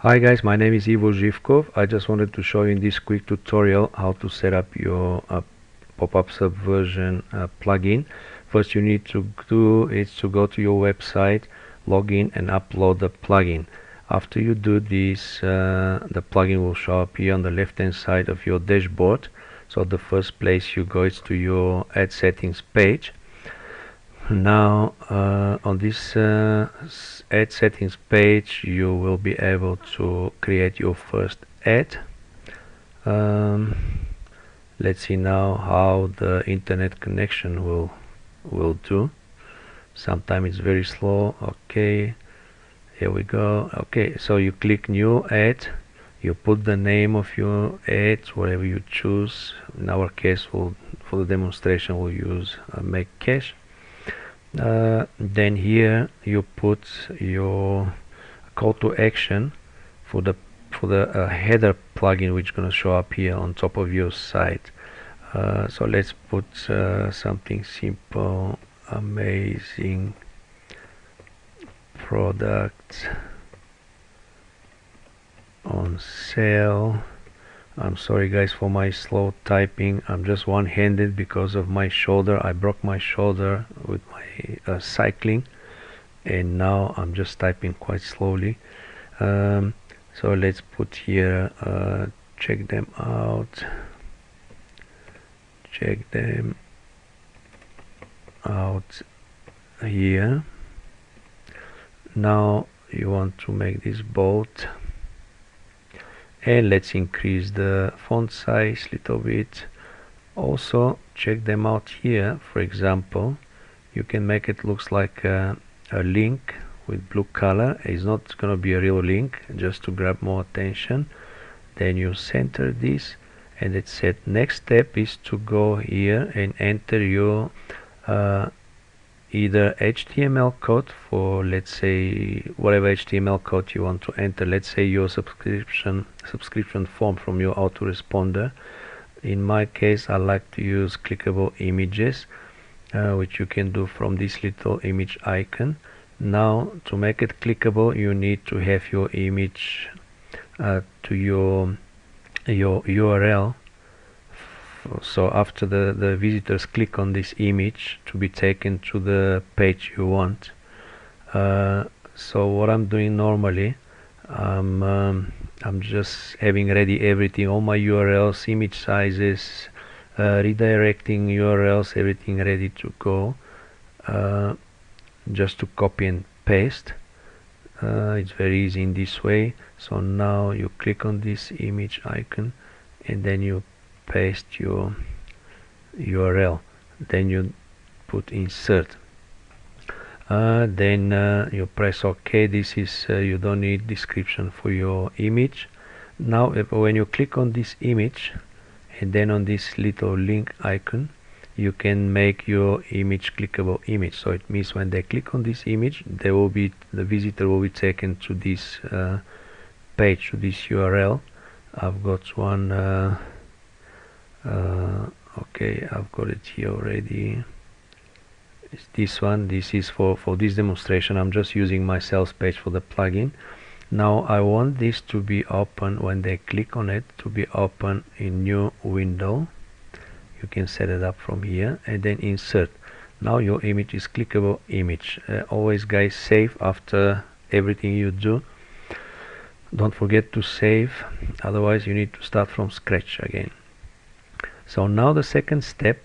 Hi guys, my name is Ivo Živkov. I just wanted to show you in this quick tutorial how to set up your Popup Subversion plugin. First you need to do is to go to your website, log in and upload the plugin. After you do this, the plugin will show up here on the left hand side of your dashboard. So the first place you go is to your ad settings page. Now on this ad settings page you will be able to create your first ad. Let's see now how the internet connection will do. Sometimes it's very slow. Okay, here we go. Okay, so you click new ad, you put the name of your ad, whatever you choose. In our case, for the demonstration we'll use make cash. Then here you put your call to action for the header plugin, which is going to show up here on top of your site. So let's put something simple: amazing product on sale. I'm sorry guys for my slow typing. I'm just one-handed because of my shoulder. I broke my shoulder with my cycling, and now I'm just typing quite slowly. So let's put here check them out here. Now you want to make this bold, and let's increase the font size a little bit. Also check them out here. For example, you can make it looks like a link with blue color. It's not going to be a real link, just to grab more attention. Then you center this, and it said next step is to go here and enter your either HTML code for, let's say, whatever HTML code you want to enter. Let's say your subscription form from your autoresponder. In my case, I like to use clickable images, which you can do from this little image icon. Now to make it clickable, you need to have your image to your URL. So after the visitors click on this image to be taken to the page you want. So what I'm doing normally, I'm just having ready everything, all my URLs, image sizes, redirecting URLs, everything ready to go, just to copy and paste. It's very easy in this way. So now you click on this image icon, and then you paste your URL, then you put insert, then you press OK. This is you don't need description for your image. Now when you click on this image and then on this little link icon, you can make your image clickable image. So it means when they click on this image, the visitor will be taken to this page, to this URL. I've got one okay, I've got it here already. It's this one. This is for this demonstration. I'm just using my sales page for the plugin. Now I want this to be open when they click on it, to be open in new window. You can set it up from here, and then insert. Now your image is clickable image. Always guys, save after everything you do. Don't forget to save, otherwise you need to start from scratch again. So now the second step,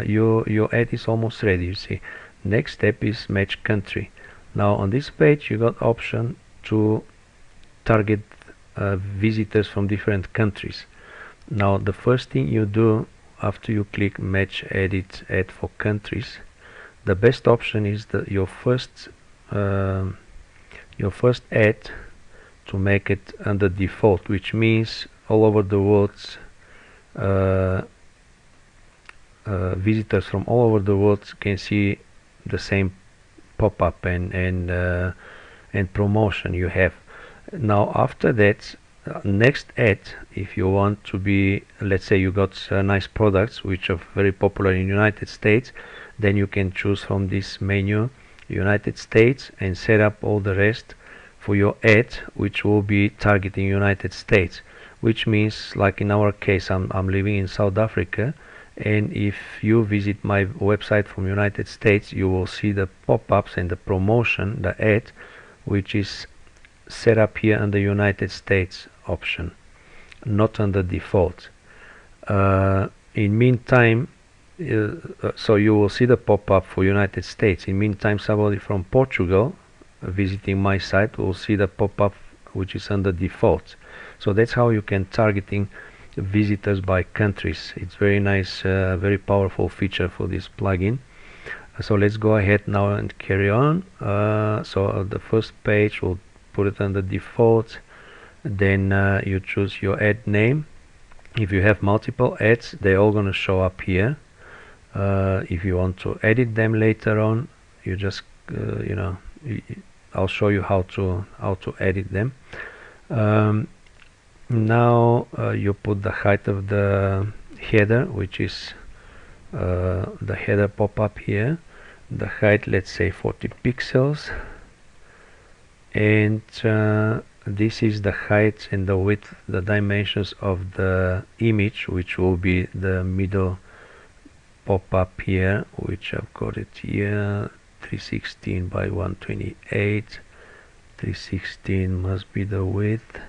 your ad is almost ready. You see, next step is match country. Now on this page you got option to target visitors from different countries. Now the first thing you do after you click match edit ad for countries, the best option is your first ad to make it under default, which means all over the world visitors from all over the world can see the same pop-up and promotion you have. Now after that, next ad, if you want to be, let's say you got nice products which are very popular in United States, then you can choose from this menu United States and set up all the rest for your ad, which will be targeting United States, which means, like in our case, I'm living in South Africa, and if you visit my website from United States, you will see the pop-ups and the promotion, the ad, which is set up here under United States option, not under default. In meantime, so you will see the pop-up for United States. In meantime, somebody from Portugal visiting my site will see the pop-up which is under default. So that's how you can targeting visitors by countries. It's very nice, very powerful feature for this plugin. So let's go ahead now and carry on. So the first page, we'll put it under default. Then you choose your ad name. If you have multiple ads, they're all going to show up here. If you want to edit them later on, you just I'll show you how to edit them. Now you put the height of the header, which is the header pop-up here. The height, let's say 40 pixels, and this is the height and the width, the dimensions of the image, which will be the middle pop-up here, which I've got it here, 316 by 128. 316 must be the width,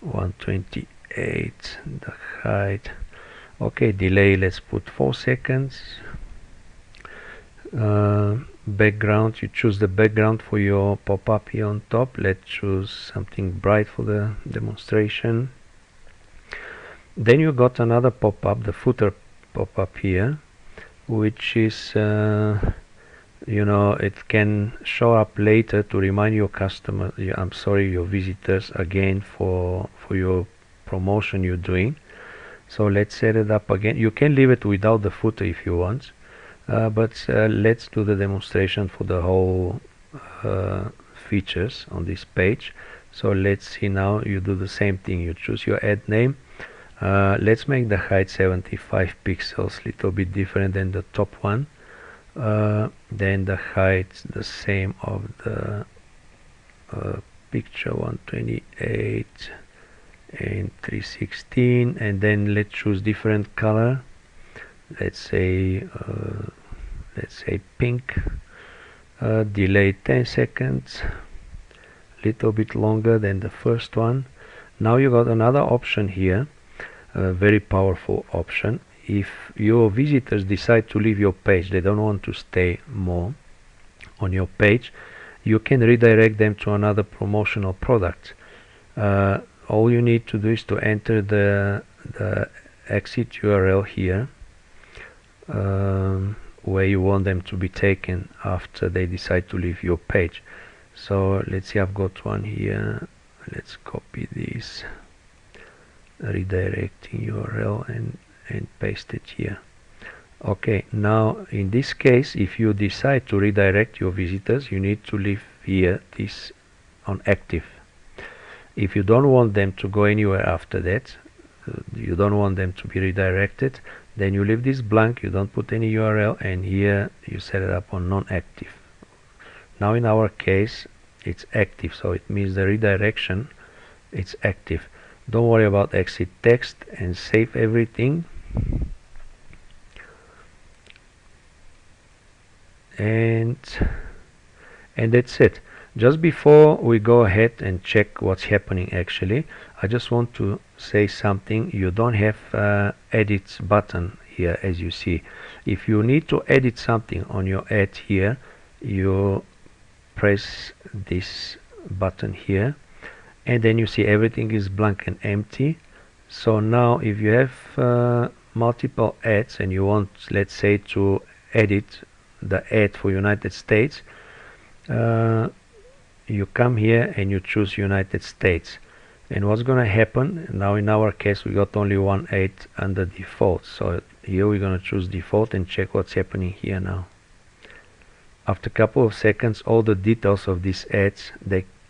128 the height. Okay, delay, let's put 4 seconds. Background, you choose the background for your pop-up here on top. Let's choose something bright for the demonstration. Then you got another pop-up, the footer pop-up here, which is it can show up later to remind your customer, your visitors again for your promotion you're doing. So let's set it up again. You can leave it without the footer if you want, but let's do the demonstration for the whole features on this page. So let's see now. You do the same thing. You choose your ad name. Let's make the height 75 pixels, little bit different than the top one. Then the height the same of the picture, 128 and 316, and then let's choose different color. Let's say pink. Delay 10 seconds, little bit longer than the first one. Now you got another option here, a very powerful option. If your visitors decide to leave your page, they don't want to stay more on your page, you can redirect them to another promotional product. All you need to do is to enter the exit URL here, where you want them to be taken after they decide to leave your page. So let's see, I've got one here. Let's copy this redirecting URL and paste it here. Okay, now in this case, if you decide to redirect your visitors, you need to leave here this on active. If you don't want them to go anywhere after that, you don't want them to be redirected, then you leave this blank, you don't put any URL, and here you set it up on non-active. Now in our case it's active, so it means the redirection, it's active. Don't worry about exit text and save everything. And that's it. Just before we go ahead and check what's happening, actually I just want to say something. You don't have edit button here, as you see. If you need to edit something on your ad here, you press this button here, and then you see everything is blank and empty. So now if you have multiple ads and you want, let's say, to edit the ad for United States, you come here and you choose United States, and what's gonna happen now, in our case we got only one ad under default, so here we're gonna choose default and check what's happening here now. After a couple of seconds, all the details of these ads,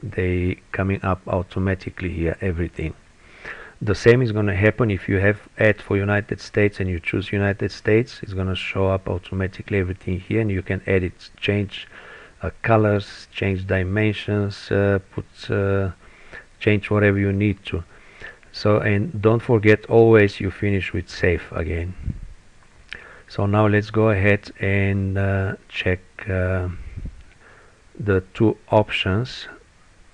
they coming up automatically here, everything. The same is going to happen if you have ad for United States and you choose United States. It's going to show up automatically everything here, and you can edit, change colors, change dimensions, change whatever you need to. So, and don't forget, always you finish with save again. So now let's go ahead and check the two options.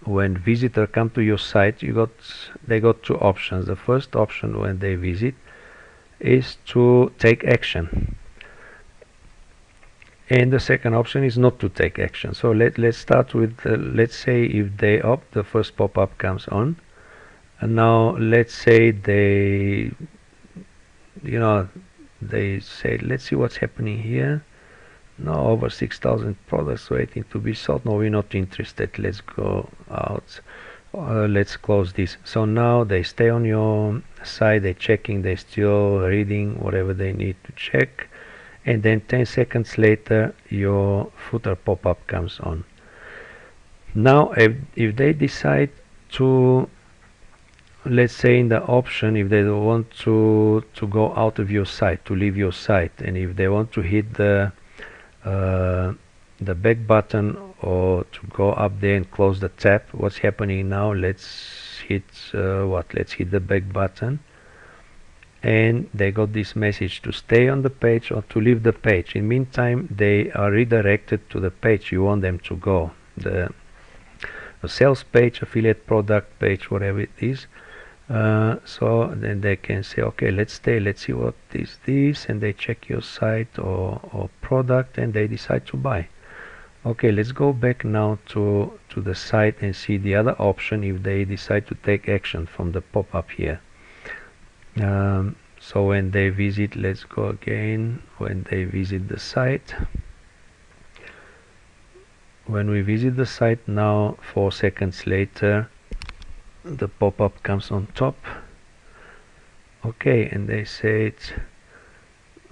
When visitor come to your site, they got two options. The first option when they visit is to take action, and the second option is not to take action. So let's start with let's say if they opt, the first pop-up comes on, and now let's say they they say, let's see what's happening here. No, over 6,000 products waiting to be sold. No, we're not interested. Let's go out. Let's close this. So now they stay on your site, they're checking, they're still reading whatever they need to check, and then 10 seconds later your footer pop-up comes on. Now if they decide to, let's say in the option, if they don't want to go out of your site, to leave your site, and if they want to hit the back button or to go up there and close the tab, what's happening now? Let's hit let's hit the back button, and they got this message to stay on the page or to leave the page. In meantime, they are redirected to the page you want them to go, the sales page, affiliate product page, whatever it is. So then they can say, okay, let's stay, let's see what is this, and they check your site or product, and they decide to buy. Okay, let's go back now to the site and see the other option if they decide to take action from the pop-up here. So when they visit, let's go again, when they visit the site. When we visit the site now, 4 seconds later, the pop-up comes on top. Okay, and they say it's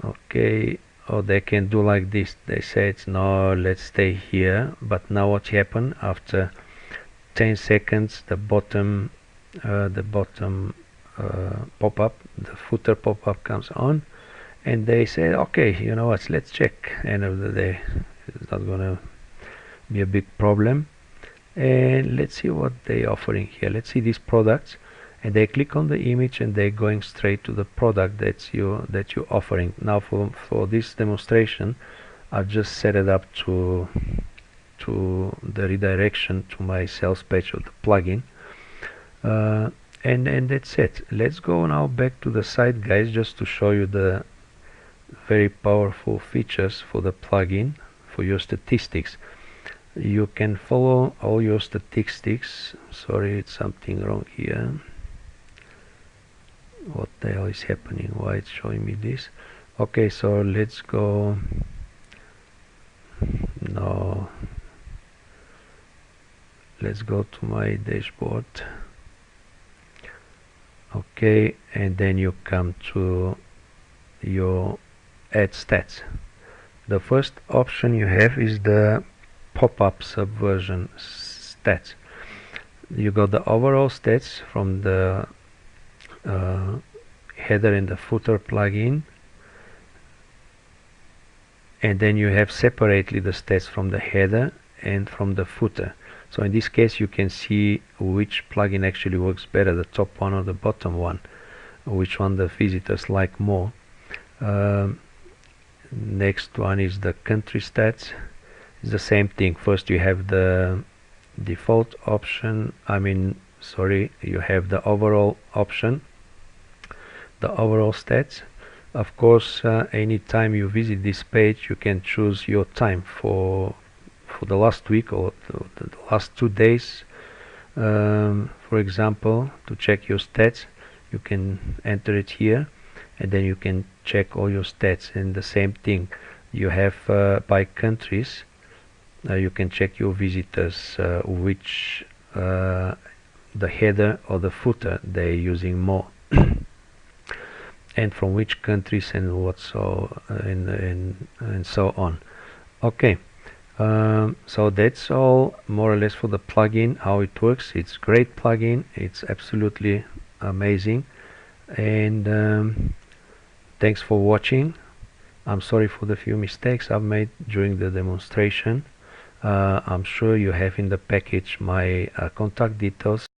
okay, or they can do like this. They say it's no, let's stay here. But now what happened? After 10 seconds, the bottom pop-up, the footer pop-up comes on, and they say, okay, you know what, let's check. End of the day, it's not gonna be a big problem. And let's see what they're offering here. Let's see these products, and they click on the image and they're going straight to the product that you're offering. Now for this demonstration, I've just set it up to the redirection to my sales page of the plugin, and that's it. Let's go now back to the site, guys, just to show you the very powerful features for the plugin for your statistics. You can follow all your statistics. Sorry, it's something wrong here. What the hell is happening? Why it's showing me this? Okay, so let's go. No, let's go to my dashboard. Okay, and then you come to your add stats. The first option you have is the pop-up subversion stats. You got the overall stats from the header and the footer plugin, and then you have separately the stats from the header and from the footer. So in this case you can see which plugin actually works better, the top one or the bottom one, which one the visitors like more. Next one is the country stats. It's the same thing. First you have the default option, you have the overall option, the overall stats. Of course, anytime you visit this page, you can choose your time for the last week or the last 2 days. For example, to check your stats, you can enter it here, and then you can check all your stats. And the same thing you have by countries. You can check your visitors, which the header or the footer they're using more, and from which countries and what, so and so on. Okay, so that's all more or less for the plugin, how it works. It's great plugin, it's absolutely amazing, and thanks for watching. I'm sorry for the few mistakes I've made during the demonstration. I'm sure you have in the package my contact details.